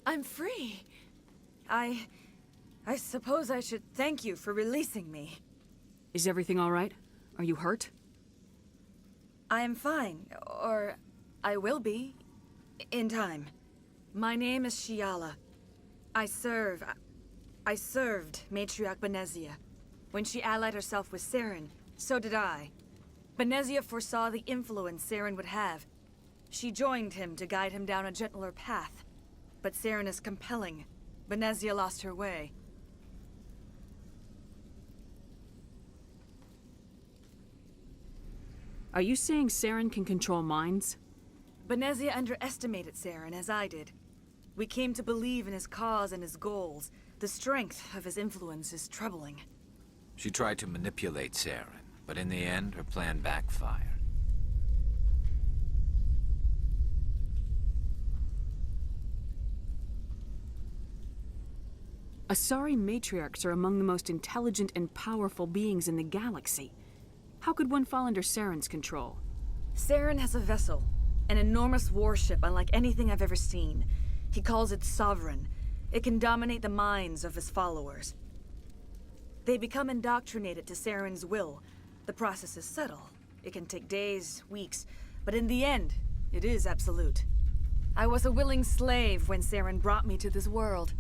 I'm free. I suppose I should thank you for releasing me. Is everything all right? Are you hurt? I am fine, or I will be, in time. My name is Shiala. I served Matriarch Benezia. When she allied herself with Saren, so did I. Benezia foresaw the influence Saren would have. She joined him to guide him down a gentler path. But Saren is compelling. Benezia lost her way. Are you saying Saren can control minds? Benezia underestimated Saren, as I did. We came to believe in his cause and his goals. The strength of his influence is troubling. She tried to manipulate Saren, but in the end, her plan backfired. Asari matriarchs are among the most intelligent and powerful beings in the galaxy. How could one fall under Saren's control? Saren has a vessel, an enormous warship unlike anything I've ever seen. He calls it Sovereign. It can dominate the minds of his followers. They become indoctrinated to Saren's will. The process is subtle. It can take days, weeks, but in the end, it is absolute. I was a willing slave when Saren brought me to this world.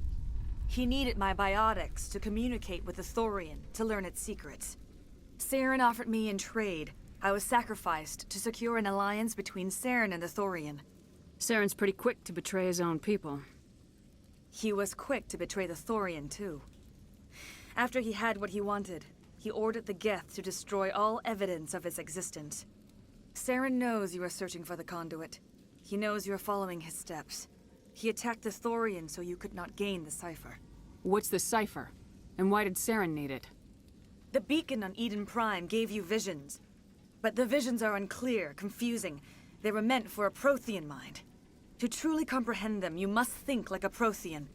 He needed my biotics to communicate with the Thorian, to learn its secrets. Saren offered me in trade. I was sacrificed to secure an alliance between Saren and the Thorian. Saren's pretty quick to betray his own people. He was quick to betray the Thorian, too. After he had what he wanted, he ordered the Geth to destroy all evidence of its existence. Saren knows you are searching for the conduit. He knows you are following his steps. He attacked the Thorian so you could not gain the cipher. What's the cipher? And why did Saren need it? The beacon on Eden Prime gave you visions. But the visions are unclear, confusing. They were meant for a Prothean mind. To truly comprehend them, you must think like a Prothean.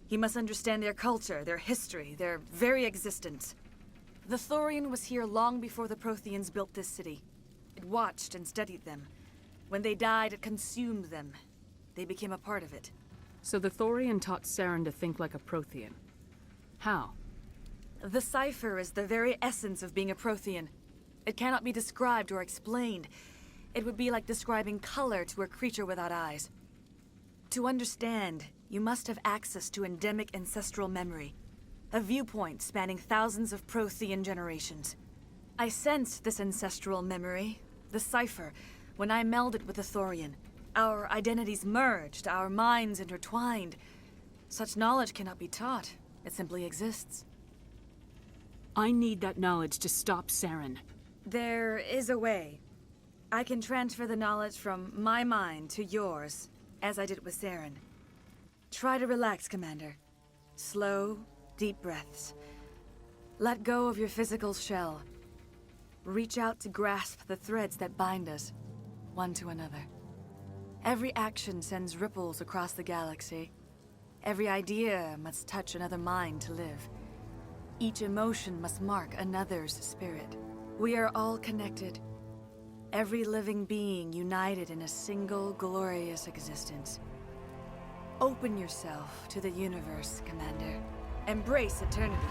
You must understand their culture, their history, their very existence. The Thorian was here long before the Protheans built this city. It watched and studied them. When they died, it consumed them. They became a part of it. So the Thorian taught Saren to think like a Prothean. How? The cipher is the very essence of being a Prothean. It cannot be described or explained. It would be like describing color to a creature without eyes. To understand, you must have access to endemic ancestral memory. A viewpoint spanning thousands of Prothean generations. I sensed this ancestral memory, the cipher, when I melded with the Thorian. Our identities merged, our minds intertwined. Such knowledge cannot be taught. It simply exists. I need that knowledge to stop Saren. There is a way. I can transfer the knowledge from my mind to yours, as I did with Saren. Try to relax, Commander. Slow, deep breaths. Let go of your physical shell. Reach out to grasp the threads that bind us, one to another. Every action sends ripples across the galaxy. Every idea must touch another mind to live. Each emotion must mark another's spirit. We are all connected. Every living being united in a single glorious existence. Open yourself to the universe, Commander. Embrace eternity.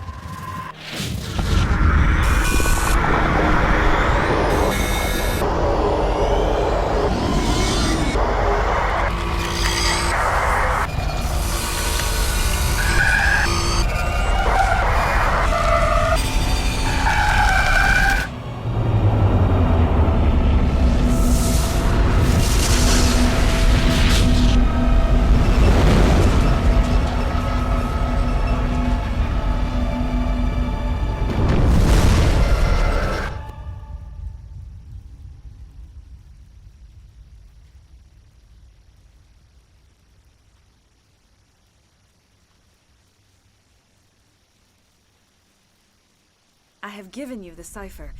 I have given you the cipher,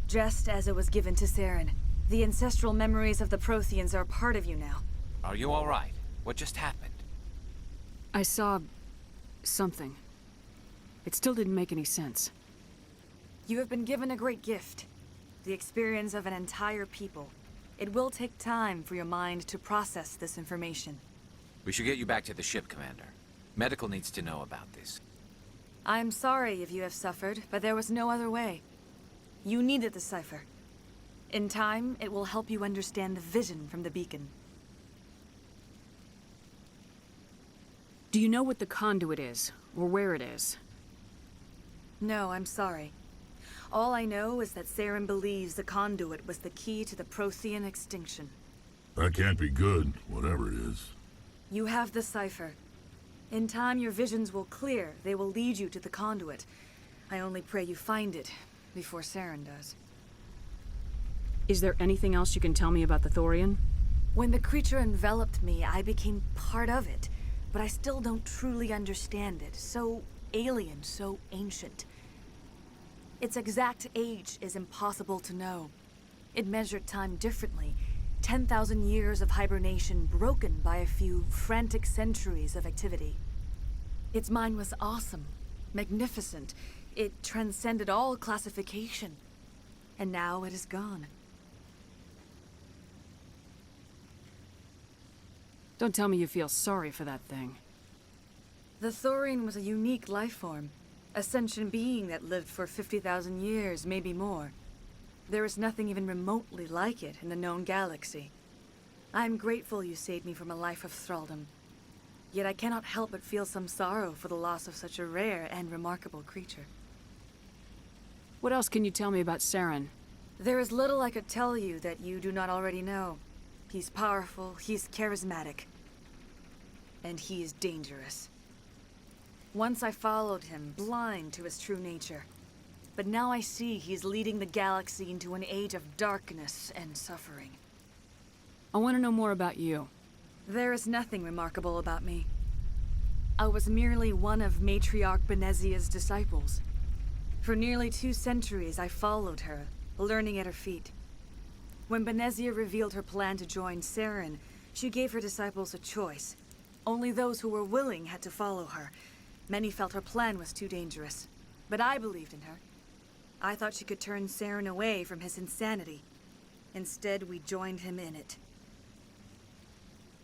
just as it was given to Saren. The ancestral memories of the Protheans are a part of you now. Are you all right? What just happened? I saw... something. It still didn't make any sense. You have been given a great gift. The experience of an entire people. It will take time for your mind to process this information. We should get you back to the ship, Commander. Medical needs to know about this. I'm sorry if you have suffered, but there was no other way. You needed the cipher. In time, it will help you understand the vision from the beacon. Do you know what the conduit is, or where it is? No, I'm sorry. All I know is that Saren believes the conduit was the key to the Prothean extinction. That can't be good, whatever it is. You have the cipher. In time, your visions will clear. They will lead you to the conduit. I only pray you find it before Saren does. Is there anything else you can tell me about the Thorian? When the creature enveloped me, I became part of it. But I still don't truly understand it. So alien, so ancient. Its exact age is impossible to know. It measured time differently. 10,000 years of hibernation broken by a few frantic centuries of activity. Its mind was awesome, magnificent. It transcended all classification. And now it is gone. Don't tell me you feel sorry for that thing. The Thorian was a unique life form. A sentient being that lived for 50,000 years, maybe more. There is nothing even remotely like it in the known galaxy. I'm grateful you saved me from a life of thraldom. Yet I cannot help but feel some sorrow for the loss of such a rare and remarkable creature. What else can you tell me about Saren? There is little I could tell you that you do not already know. He's powerful, he's charismatic, and he is dangerous. Once I followed him, blind to his true nature. But now I see he's leading the galaxy into an age of darkness and suffering. I want to know more about you. There is nothing remarkable about me. I was merely one of Matriarch Benezia's disciples. For nearly 2 centuries I followed her, learning at her feet. When Benezia revealed her plan to join Saren, she gave her disciples a choice. Only those who were willing had to follow her. Many felt her plan was too dangerous, but I believed in her. I thought she could turn Saren away from his insanity. Instead, we joined him in it.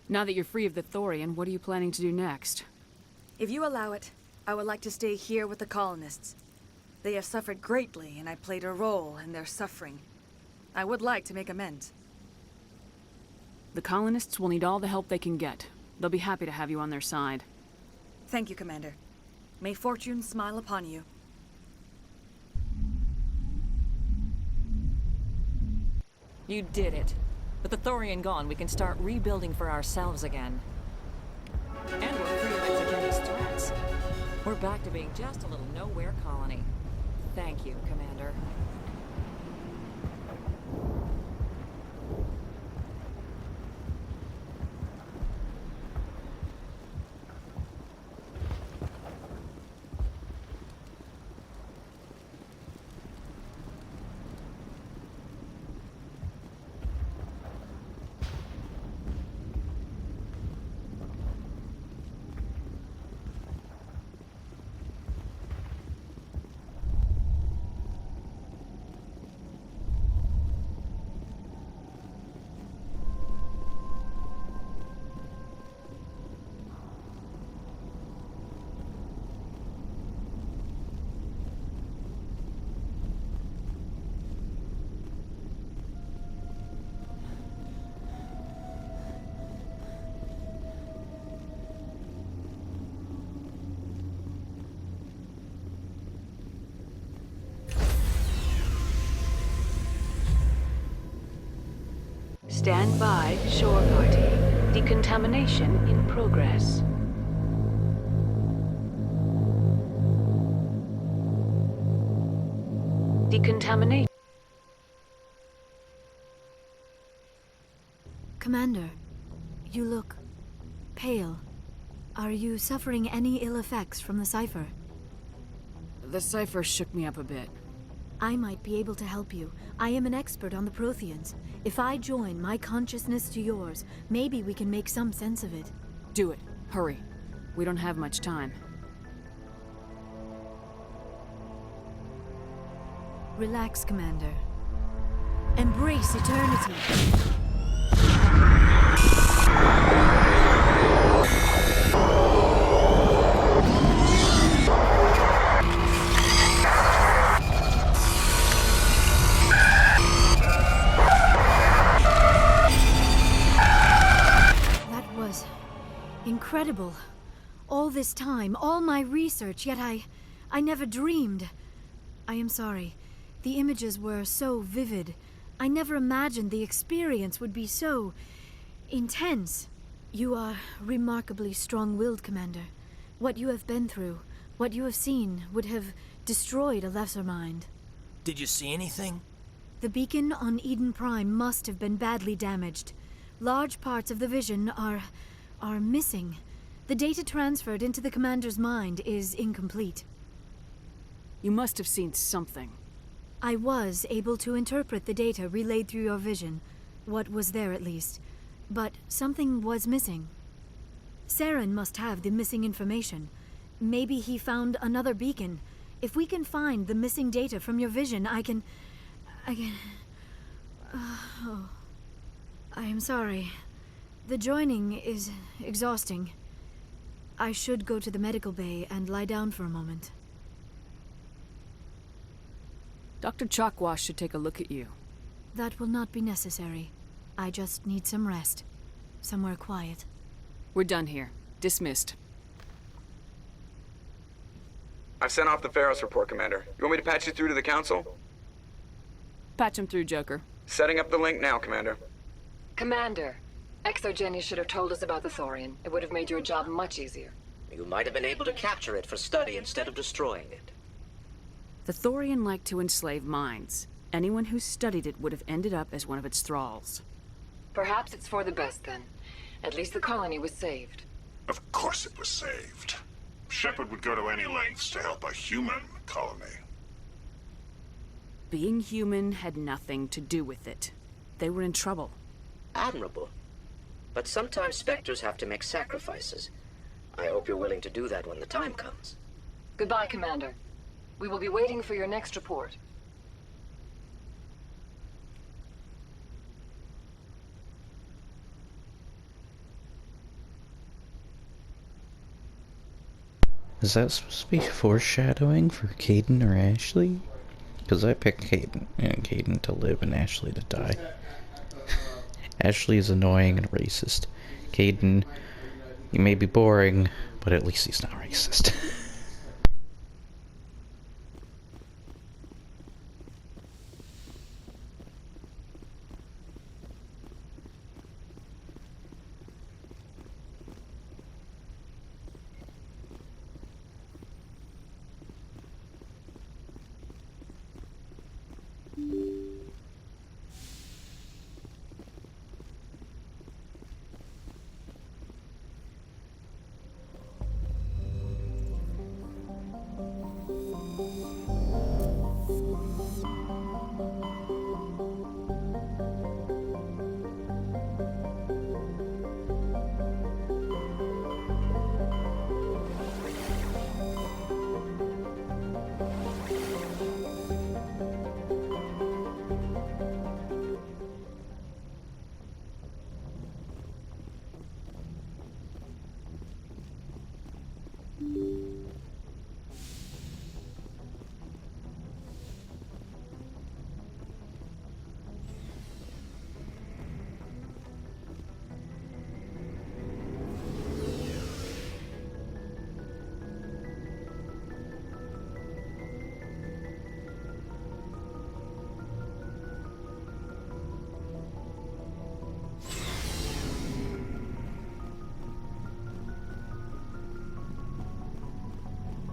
Now that you're free of the Thorian, what are you planning to do next? If you allow it, I would like to stay here with the colonists. They have suffered greatly, and I played a role in their suffering. I would like to make amends. The colonists will need all the help they can get. They'll be happy to have you on their side. Thank you, Commander. May fortune smile upon you. You did it. With the Thorian gone, we can start rebuilding for ourselves again. And we're free of exogenous threats. We're back to being just a little nowhere colony. Thank you, Commander. Stand by, shore party. Decontamination in progress. Decontamination. Commander, you look pale. Are you suffering any ill effects from the cipher? The cipher shook me up a bit. I might be able to help you. I am an expert on the Protheans. If I join my consciousness to yours, maybe we can make some sense of it. Do it. Hurry. We don't have much time. Relax, Commander. Embrace eternity. incredible. All this time, all my research, yet I never dreamed. I am sorry. The images were so vivid. I never imagined the experience would be so intense. You are remarkably strong-willed, Commander. What you have been through, what you have seen, would have destroyed a lesser mind. Did you see anything? The beacon on Eden Prime must have been badly damaged. Large parts of the vision are missing. The data transferred into the Commander's mind is incomplete. You must have seen something. I was able to interpret the data relayed through your vision. What was there, at least. But something was missing. Saren must have the missing information. Maybe he found another beacon. If we can find the missing data from your vision, I can... Oh. I am sorry. The joining is exhausting. I should go to the medical bay and lie down for a moment. Dr. Chakwas should take a look at you. That will not be necessary. I just need some rest. Somewhere quiet. We're done here. Dismissed. I've sent off the Pharos report, Commander. You want me to patch you through to the Council? Patch him through, Joker. Setting up the link now, Commander. Commander, Exogeny should have told us about the Thorian. It would have made your job much easier. You might have been able to capture it for study instead of destroying it. The Thorian liked to enslave minds. Anyone who studied it would have ended up as one of its thralls. Perhaps it's for the best, then. At least the colony was saved. Of course it was saved. Shepard would go to any lengths to help a human colony. Being human had nothing to do with it. They were in trouble. Admirable. But sometimes Spectres have to make sacrifices. I hope you're willing to do that when the time comes. Goodbye, Commander. We will be waiting for your next report. Is that supposed to be foreshadowing for Caden or Ashley? Because I picked Caden, and Caden to live and Ashley to die. Ashley is annoying and racist. Caden, he may be boring, but at least he's not racist.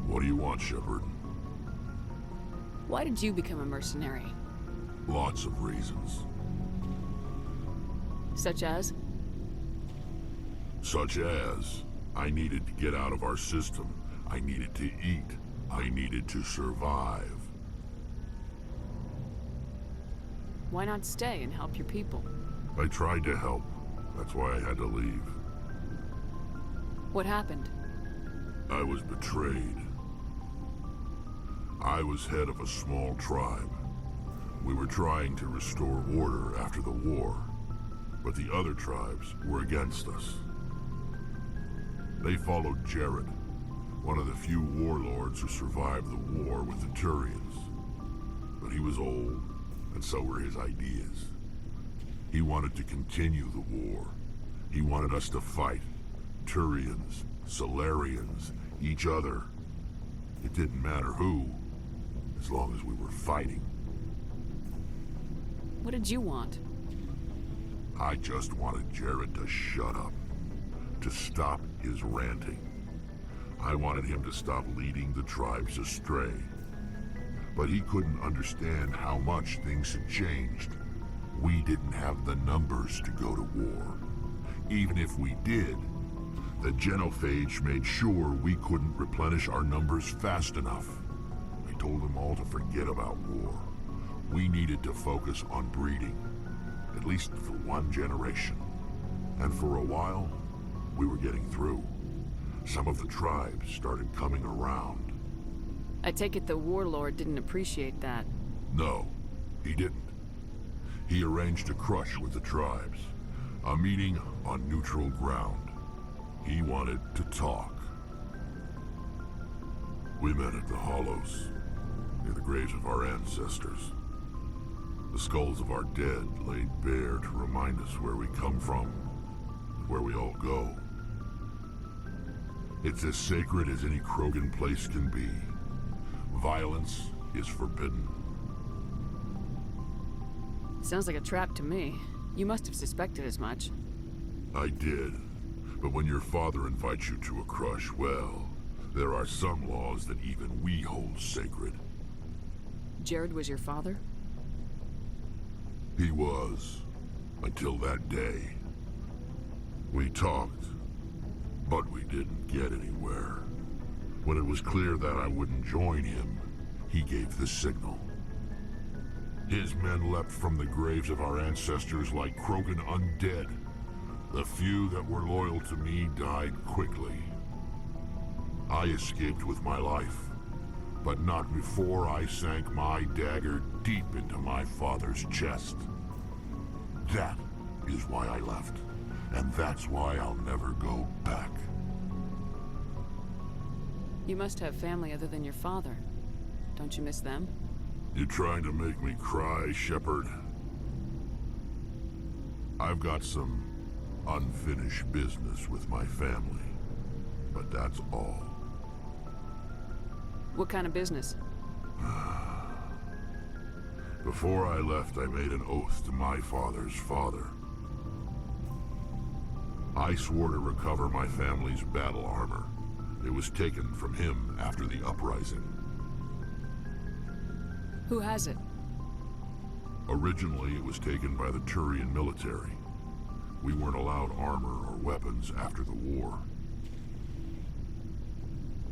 What do you want, Shepard? Why did you become a mercenary? Lots of reasons. Such as? Such as, I needed to get out of our system. I needed to eat. I needed to survive. Why not stay and help your people? I tried to help. That's why I had to leave. What happened? I was betrayed. I was head of a small tribe. We were trying to restore order after the war, but the other tribes were against us. They followed Jared, one of the few warlords who survived the war with the Turians. But he was old, and so were his ideas. He wanted to continue the war. He wanted us to fight, Turians, Solarians, each other. It didn't matter who, as long as we were fighting. What did you want? I just wanted Jared to shut up, to stop his ranting. I wanted him to stop leading the tribes astray. But he couldn't understand how much things had changed. We didn't have the numbers to go to war. Even if we did, the genophage made sure we couldn't replenish our numbers fast enough. I told them all to forget about war. We needed to focus on breeding, at least for one generation. And for a while, we were getting through. Some of the tribes started coming around. I take it the warlord didn't appreciate that. No, he didn't. He arranged a crush with the tribes. A meeting on neutral ground. He wanted to talk. We met at the Hollows, near the graves of our ancestors. The skulls of our dead laid bare to remind us where we come from, and where we all go. It's as sacred as any Krogan place can be. Violence is forbidden. Sounds like a trap to me. You must have suspected as much. I did. But when your father invites you to a crush, well, there are some laws that even we hold sacred. Jared was your father? He was. Until that day. We talked, but we didn't get anywhere. When it was clear that I wouldn't join him, he gave the signal. His men leapt from the graves of our ancestors like Krogan undead. The few that were loyal to me died quickly. I escaped with my life, but not before I sank my dagger deep into my father's chest. That is why I left, and that's why I'll never go back. You must have family other than your father. Don't you miss them? You trying to make me cry, Shepard? I've got some unfinished business with my family, but that's all. What kind of business? Before I left, I made an oath to my father's father. I swore to recover my family's battle armor. It was taken from him after the uprising. Who has it? Originally, it was taken by the Turian military. We weren't allowed armor or weapons after the war.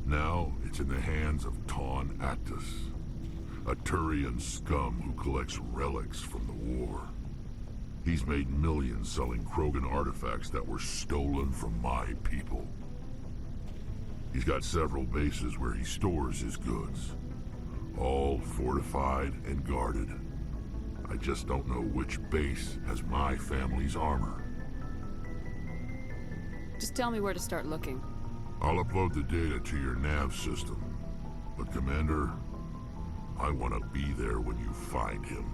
Now, it's in the hands of Taun Actus, a Turian scum who collects relics from the war. He's made millions selling Krogan artifacts that were stolen from my people. He's got several bases where he stores his goods, all fortified and guarded. I just don't know which base has my family's armor. Just tell me where to start looking. I'll upload the data to your nav system. But Commander, I want to be there when you find him.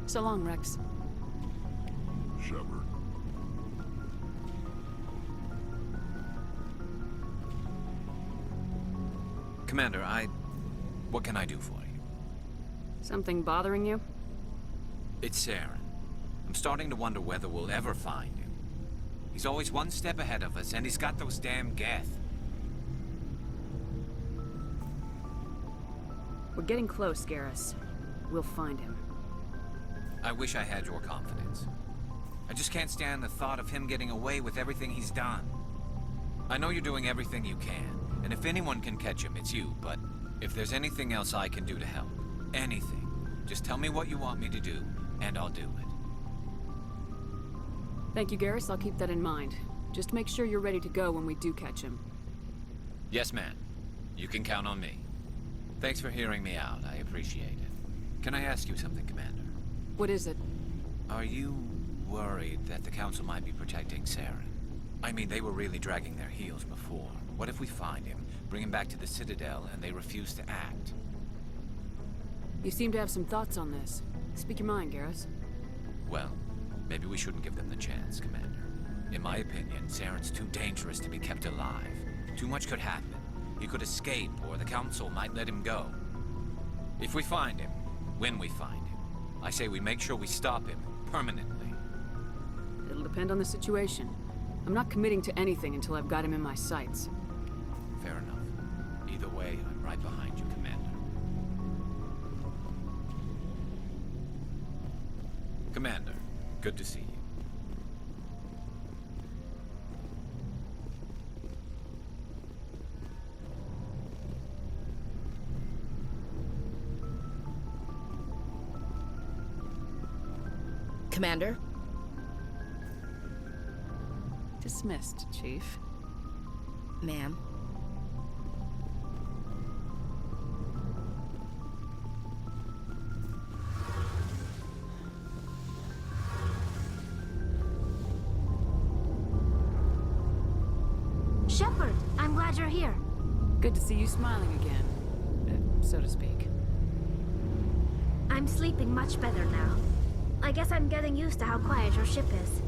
So long, Rex. Shepard. Commander, what can I do for you? Something bothering you? It's Saren. I'm starting to wonder whether we'll ever find him. He's always one step ahead of us, and he's got those damn Geth. We're getting close, Garrus. We'll find him. I wish I had your confidence. I just can't stand the thought of him getting away with everything he's done. I know you're doing everything you can, and if anyone can catch him, it's you, but if there's anything else I can do to help, anything, just tell me what you want me to do, and I'll do it. Thank you, Garrus. I'll keep that in mind. Just make sure you're ready to go when we do catch him. Yes, ma'am. You can count on me. Thanks for hearing me out. I appreciate it. Can I ask you something, Commander? What is it? Are you worried that the Council might be protecting Saren? I mean, they were really dragging their heels before. What if we find him, bring him back to the Citadel, and they refuse to act? You seem to have some thoughts on this. Speak your mind, Garrus. Well, maybe we shouldn't give them the chance, Commander. In my opinion, Saren's too dangerous to be kept alive. Too much could happen. He could escape, or the Council might let him go. If we find him, when we find him, I say we make sure we stop him permanently. It'll depend on the situation. I'm not committing to anything until I've got him in my sights. Fair enough. Either way, I'm right behind you, Commander. Commander, good to see you. Commander? Dismissed, Chief. Ma'am. Shepard, I'm glad you're here. Good to see you smiling again, so to speak. I'm sleeping much better now. I guess I'm getting used to how quiet your ship is.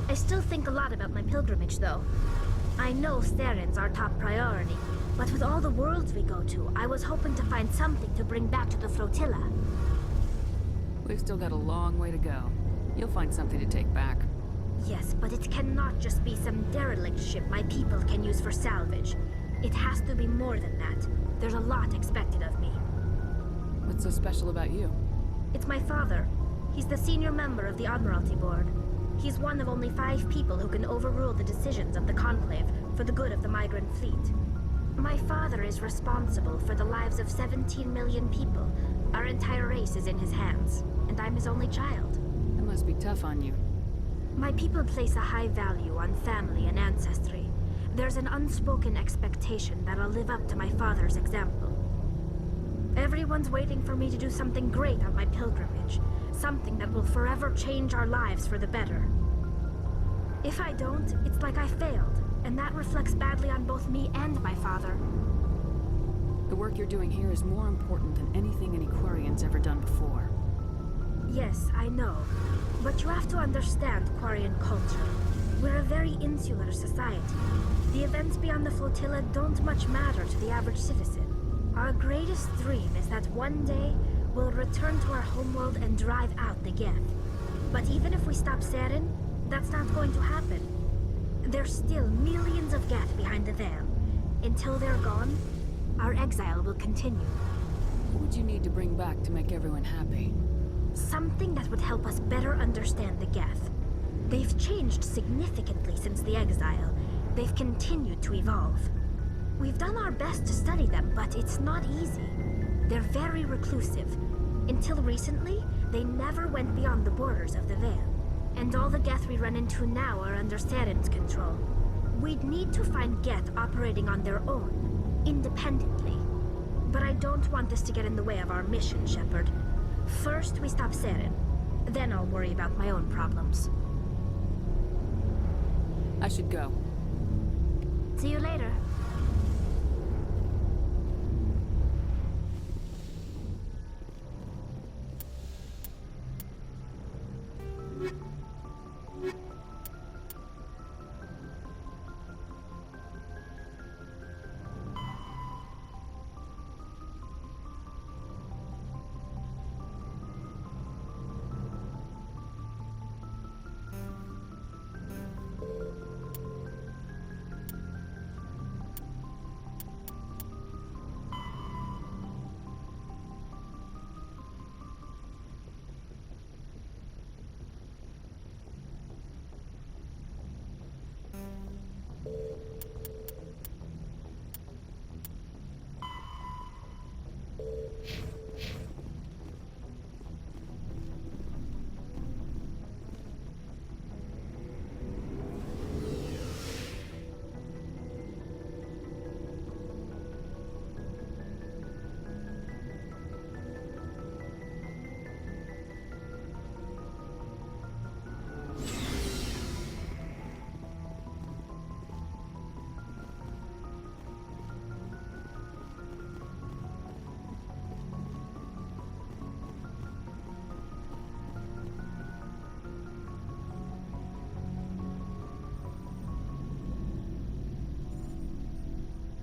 I still think a lot about my pilgrimage, though. I know Saren's our top priority, but with all the worlds we go to, I was hoping to find something to bring back to the flotilla. We've still got a long way to go. You'll find something to take back. Yes, but it cannot just be some derelict ship my people can use for salvage. It has to be more than that. There's a lot expected of me. What's so special about you? It's my father. He's the senior member of the Admiralty Board. He's one of only 5 people who can overrule the decisions of the Conclave for the good of the migrant fleet. My father is responsible for the lives of 17 million people. Our entire race is in his hands, and I'm his only child. That must be tough on you. My people place a high value on family and ancestry. There's an unspoken expectation that I'll live up to my father's example. Everyone's waiting for me to do something great on my pilgrimage. Something that will forever change our lives for the better. If I don't, it's like I failed, and that reflects badly on both me and my father. The work you're doing here is more important than anything an Aquarian's ever done before. Yes, I know. But you have to understand Quarian culture. We're a very insular society. The events beyond the flotilla don't much matter to the average citizen. Our greatest dream is that one day we'll return to our homeworld and drive out the Geth. But even if we stop Saren, that's not going to happen. There's still millions of Geth behind the veil. Until they're gone, our exile will continue. What would you need to bring back to make everyone happy? Something that would help us better understand the Geth. They've changed significantly since the exile. They've continued to evolve. We've done our best to study them, but it's not easy. They're very reclusive. Until recently, they never went beyond the borders of the Veil. And all the Geth we run into now are under Saren's control. We'd need to find Geth operating on their own, independently. But I don't want this to get in the way of our mission, Shepard. First, we stop Saren. Then I'll worry about my own problems. I should go. See you later.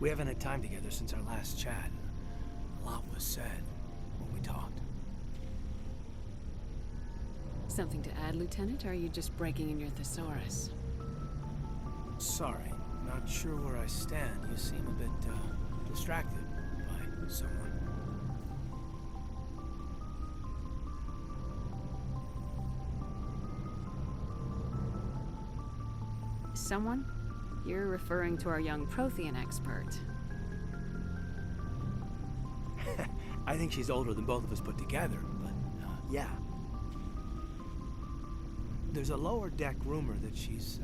We haven't had time together since our last chat. A lot was said when we talked. Something to add, Lieutenant, or are you just breaking in your thesaurus? Sorry, not sure where I stand. You seem a bit, distracted by someone. Someone? You're referring to our young Prothean expert. I think she's older than both of us put together, but, yeah. There's a lower deck rumor that she's,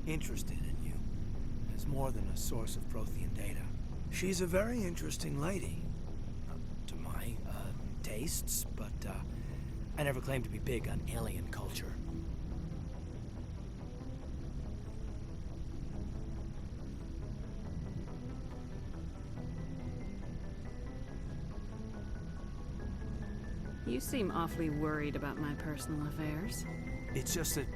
interested in you. As more than a source of Prothean data. She's a very interesting lady. To my, tastes, but, I never claimed to be big on alien culture. You seem awfully worried about my personal affairs. It's just that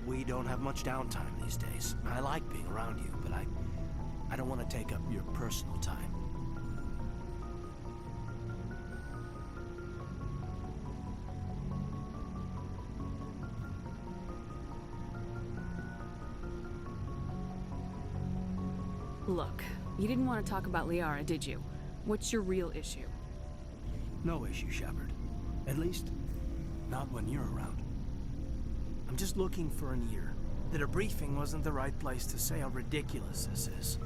we don't have much downtime these days. I like being around you, but I don't want to take up your personal time. Look, you didn't want to talk about Liara, did you? What's your real issue? No issue, Shepard. At least, not when you're around. I'm just looking for an ear. The debriefing wasn't the right place to say how ridiculous this is.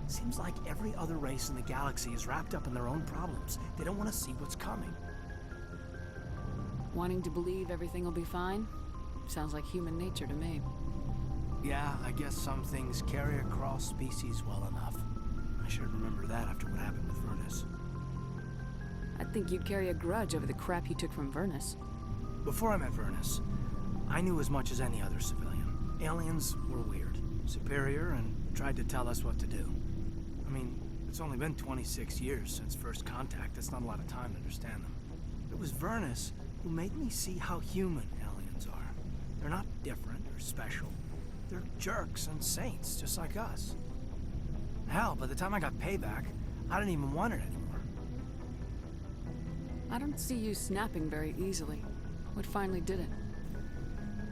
Seems like every other race in the galaxy is wrapped up in their own problems. They don't want to see what's coming. Wanting to believe everything will be fine? Sounds like human nature to me. Yeah, I guess some things carry across species well enough. I should remember that after what happened with Vernus. I'd think you'd carry a grudge over the crap you took from Vernus. Before I met Vernus, I knew as much as any other civilian. Aliens were weird, superior, and tried to tell us what to do. I mean, it's only been 26 years since first contact. That's not a lot of time to understand them. It was Vernus who made me see how human aliens are. They're not different or special. They're jerks and saints, just like us. Hell, by the time I got payback, I didn't even want it anymore. I don't see you snapping very easily. What finally did it?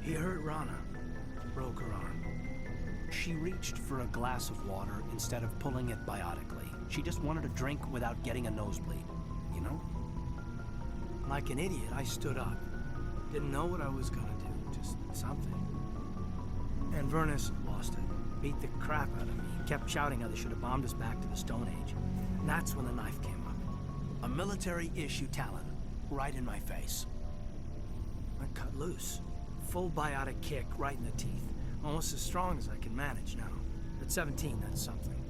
He hurt Rana. Broke her arm. She reached for a glass of water instead of pulling it biotically. She just wanted a drink without getting a nosebleed, you know? Like an idiot, I stood up. Didn't know what I was gonna do, just something. And Vernus lost it. Beat the crap out of me. Kept shouting how they should have bombed us back to the Stone Age. And that's when the knife came up. A military-issue talon, right in my face. I cut loose. Full biotic kick right in the teeth. Almost as strong as I can manage now. At 17, that's something.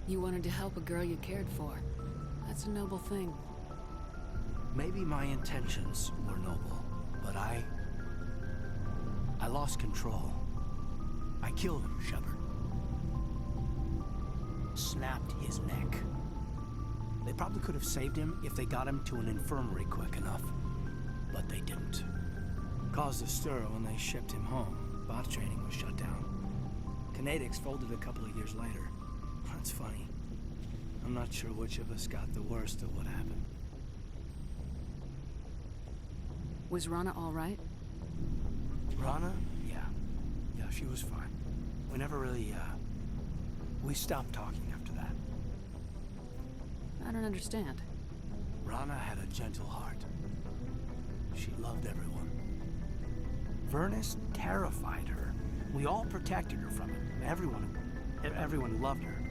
You wanted to help a girl you cared for. That's a noble thing. Maybe my intentions were noble, but I lost control. I killed him, Shepard. Snapped his neck. They probably could have saved him if they got him to an infirmary quick enough. But they didn't. Caused a stir when they shipped him home. Bot training was shut down. Kinetics folded a couple of years later. That's funny. I'm not sure which of us got the worst of what happened. Was Rana all right? Rana? Yeah. Yeah, she was fine. We never really, we stopped talking after that. I don't understand. Rana had a gentle heart. She loved everyone. Vernus terrified her. We all protected her from him. Everyone loved her.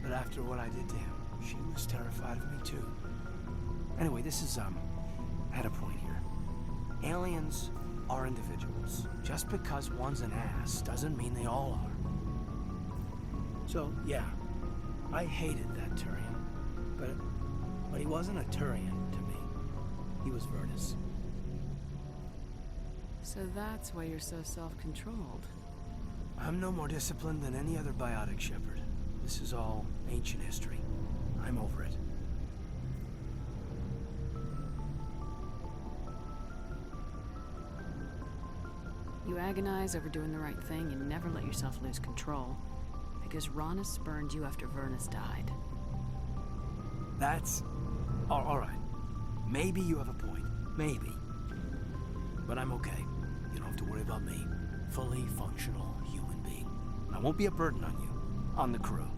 But after what I did to him, she was terrified of me too. Anyway, this is, I had a point here. Aliens are individuals. Just because one's an ass doesn't mean they all are. So, yeah, I hated that Turian. But he wasn't a Turian to me. He was Vernus. So that's why you're so self-controlled. I'm no more disciplined than any other biotic shepherd. This is all ancient history. I'm over it. You agonize over doing the right thing and never let yourself lose control. because Rana spurned you after Vernus died. That's... all right. Maybe you have a point. Maybe. But I'm okay. You don't have to worry about me. Fully functional human being. I won't be a burden on you. On the crew.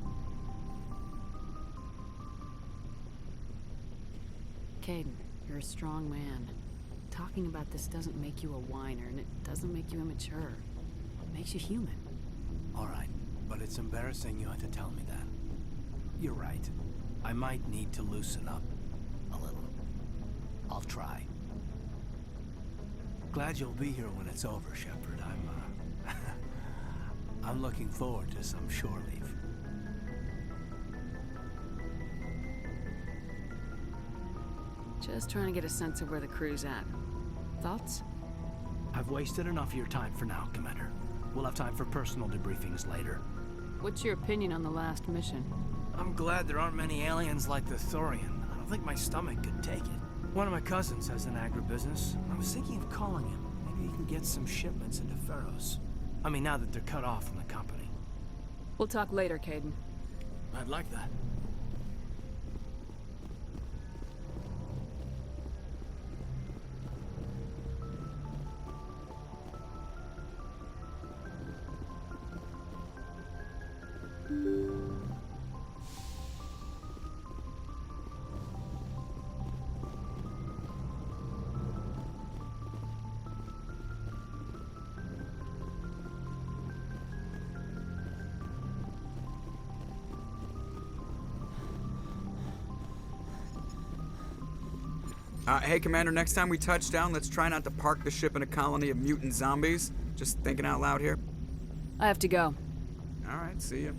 Caden, you're a strong man. Talking about this doesn't make you a whiner, and it doesn't make you immature. It makes you human. All right, but it's embarrassing you had to tell me that. You're right. I might need to loosen up a little. I'll try. Glad you'll be here when it's over, Shepard. I'm looking forward to some shore leave. Just trying to get a sense of where the crew's at. Thoughts? I've wasted enough of your time for now, Commander. We'll have time for personal debriefings later. What's your opinion on the last mission? I'm glad there aren't many aliens like the Thorian. I don't think my stomach could take it. One of my cousins has an agribusiness. I was thinking of calling him. Maybe he can get some shipments into Pharos. I mean, now that they're cut off from the company. We'll talk later, Caden. I'd like that. Hey, Commander, next time we touch down, let's try not to park the ship in a colony of mutant zombies. Just thinking out loud here. I have to go. All right, see ya.